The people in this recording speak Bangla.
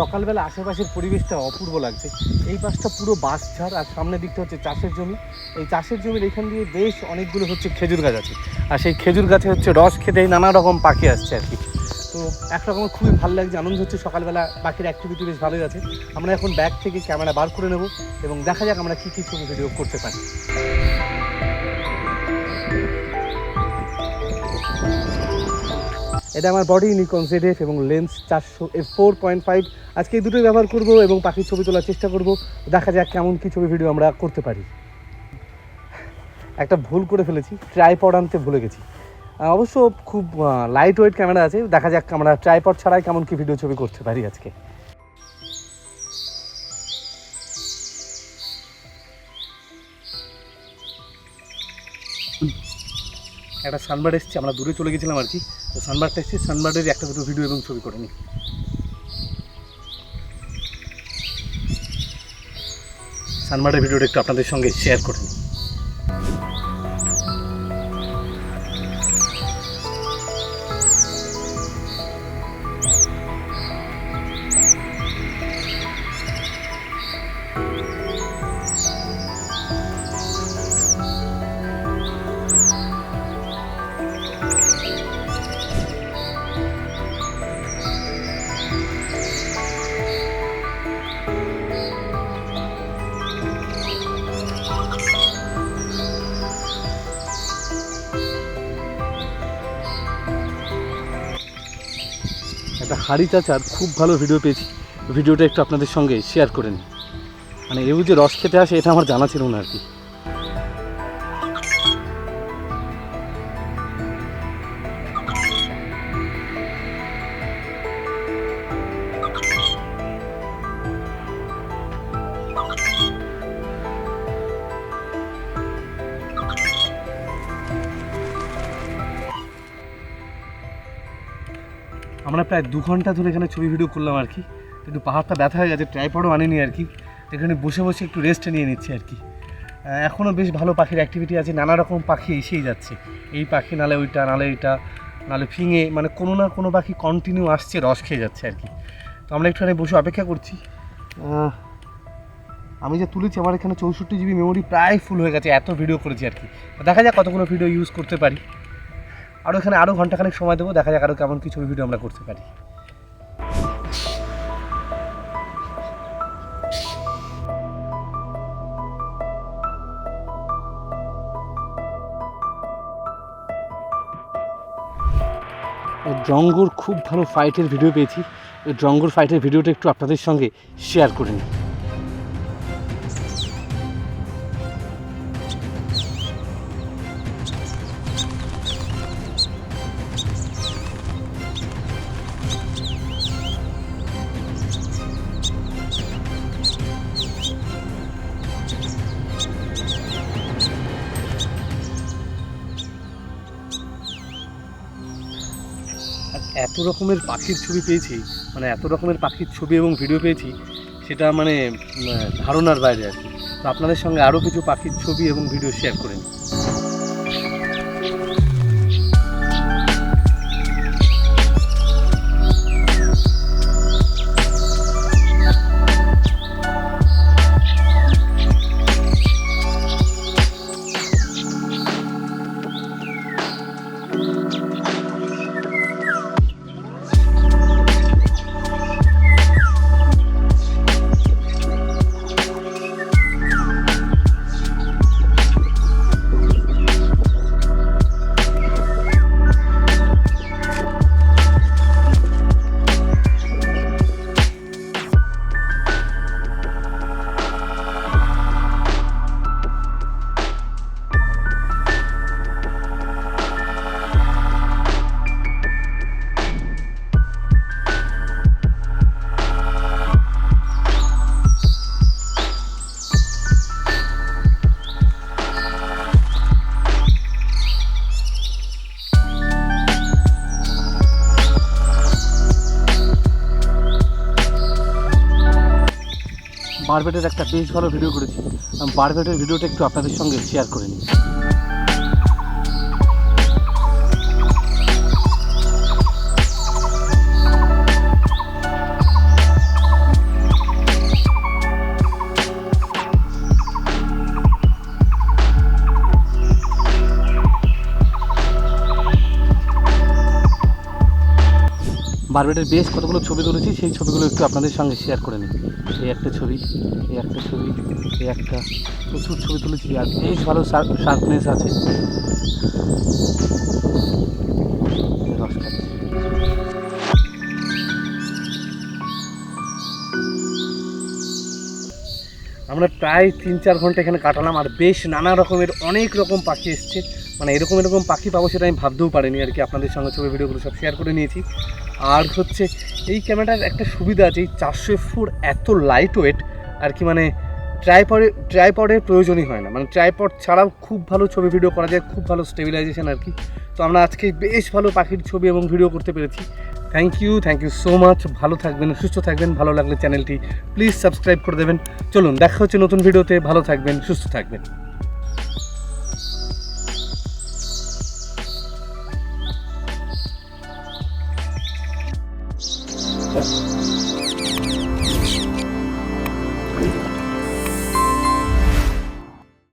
সকালবেলা আশেপাশের পরিবেশটা অপূর্ব লাগছে। এই পাশটা পুরো বাঁশঝাড় আর সামনের দিকটা হচ্ছে চাষের জমি। এই চাষের জমির এখান দিয়ে বেশ অনেকগুলো হচ্ছে খেজুর গাছ আছে, আর সেই খেজুর গাছে হচ্ছে রস খেতেই নানা রকম পাখি আসছে আর কি। তো একরকম খুবই ভালো লাগছে, আনন্দ হচ্ছে। সকালবেলা পাখির অ্যাক্টিভিটি বেশ ভালোই আছে। আমরা এখন ব্যাগ থেকে ক্যামেরা বার করে নেব এবং দেখা যাক আমরা কী কী ছবি ভিডিও করতে পারি। এটা আমার বডি নিকন ZF এবং লেন্স 400 f4.5। আজকে এই দুটোই ব্যবহার করব এবং পাখির ছবি তোলার চেষ্টা করব। দেখা যাক কেমন কী ছবি ভিডিও আমরা করতে পারি। একটা ভুল করে ফেলেছি, ট্রাইপড আনতে ভুলে গেছি। অবশ্য খুব লাইট ওয়েট ক্যামেরা আছে, দেখা যাক আমরা ট্রাইপড ছাড়াই কেমন কী ভিডিও ছবি করতে পারি আজকে। একটা সানবার্ড এসছে, আমরা দূরে চলে গেছিলাম আর কি। তো সানবার্ডটা এসছে, সানবার্ডের একটা দুটো ভিডিও এবং ছবি করে নিই। সানবার্ডের ভিডিওটা একটু আপনাদের সঙ্গে শেয়ার করে নিই। একটা হাড়ি চাচার খুব ভালো ভিডিও পেয়েছি, ভিডিওটা একটু আপনাদের সঙ্গে শেয়ার করে নিই। মানে এও যে রস খেতে আসে এটা আমার জানা ছিল না আর কি। আমরা প্রায় 2 ঘন্টা ধরে এখানে ছবি ভিডিও করলাম আর কি। একটু পাহাড়টা ব্যথা হয়ে গেছে, ট্রাইপডও আনিনি আর কি। এখানে বসে বসে একটু রেস্ট নিয়ে নিচ্ছি আর কি। এখনও বেশ ভালো পাখির অ্যাক্টিভিটি আছে, নানা রকম পাখি এসেই যাচ্ছে। এই পাখি নালে ওইটা, নালে এইটা, নালে ফিঙে, মানে কোনো না কোনো পাখি কন্টিনিউ আসছে, রস খেয়ে যাচ্ছে আর কি। তো আমরা একটুখানি বসে অপেক্ষা করছি। আমি যে তুলেছি আমার এখানে 64 GB মেমোরি প্রায় ফুল হয়ে গেছে, এত ভিডিও করেছি আর কি। দেখা যাক কতগুলো ভিডিও ইউজ করতে পারি। আরও এখানে আরও ঘন্টাখানেক সময় দেবো, দেখা যাক আরও কেমন কী ছবি ভিডিও আমরা করতে পারি। ড্রঙ্গোর খুব ভালো ফাইটের ভিডিও পেয়েছি। ওই ড্রঙ্গোর ফাইটের ভিডিওটা একটু আপনাদের সঙ্গে শেয়ার করে নিই। এত রকমের পাখির ছবি পেয়েছি, মানে এত রকমের পাখির ছবি এবং ভিডিও পেয়েছি, সেটা মানে ধারণার বাইরে আর কি। তো আপনাদের সঙ্গে আরও কিছু পাখির ছবি এবং ভিডিও শেয়ার করে নিই। বারবেটের একটা বেশ ভালো ভিডিও করেছি, বারবেটের ভিডিওটা একটু আপনাদের সঙ্গে শেয়ার করে নিই। বারবেটের বেশ কতগুলো ছবি তুলেছি, সেই ছবিগুলো একটু আপনাদের সঙ্গে শেয়ার করে নিই। এই একটা ছবি, এই একটা ছবি, এই একটা, প্রচুর ছবি তুলেছি আর বেশ ভালো শার্পনেস আছে। রস খাচ্ছি। আমরা প্রায় 3-4 ঘন্টা এখানে কাটালাম আর বেশ নানা রকমের অনেক রকম পাখি এসছে, মানে এরকম এরকম পাখি পাবো সেটা আমি ভাবতেও পারিনি আর কি। আপনাদের সঙ্গে ছবি ভিডিওগুলো সব শেয়ার করে নিয়েছি। আর হচ্ছে এই ক্যামেরাটার একটা সুবিধা আছে, এই 400 এত লাইট ওয়েট আর কি, মানে ট্রাইপডের প্রয়োজনই হয় না, মানে ট্রাইপড ছাড়াও খুব ভালো ছবি ভিডিও করা যায়, খুব ভালো স্টেবিলাইজেশন আর কি। তো আমরা আজকে বেশ ভালো পাখির ছবি এবং ভিডিও করতে পেরেছি। Thank you so much. ভালো থাকবেন, সুস্থ থাকবেন। ভালো লাগলে চ্যানেলটি প্লিজ সাবস্ক্রাইব করে দেবেন। চলুন দেখা হচ্ছে নতুন ভিডিওতে। ভালো থাকবেন, সুস্থ থাকবেন।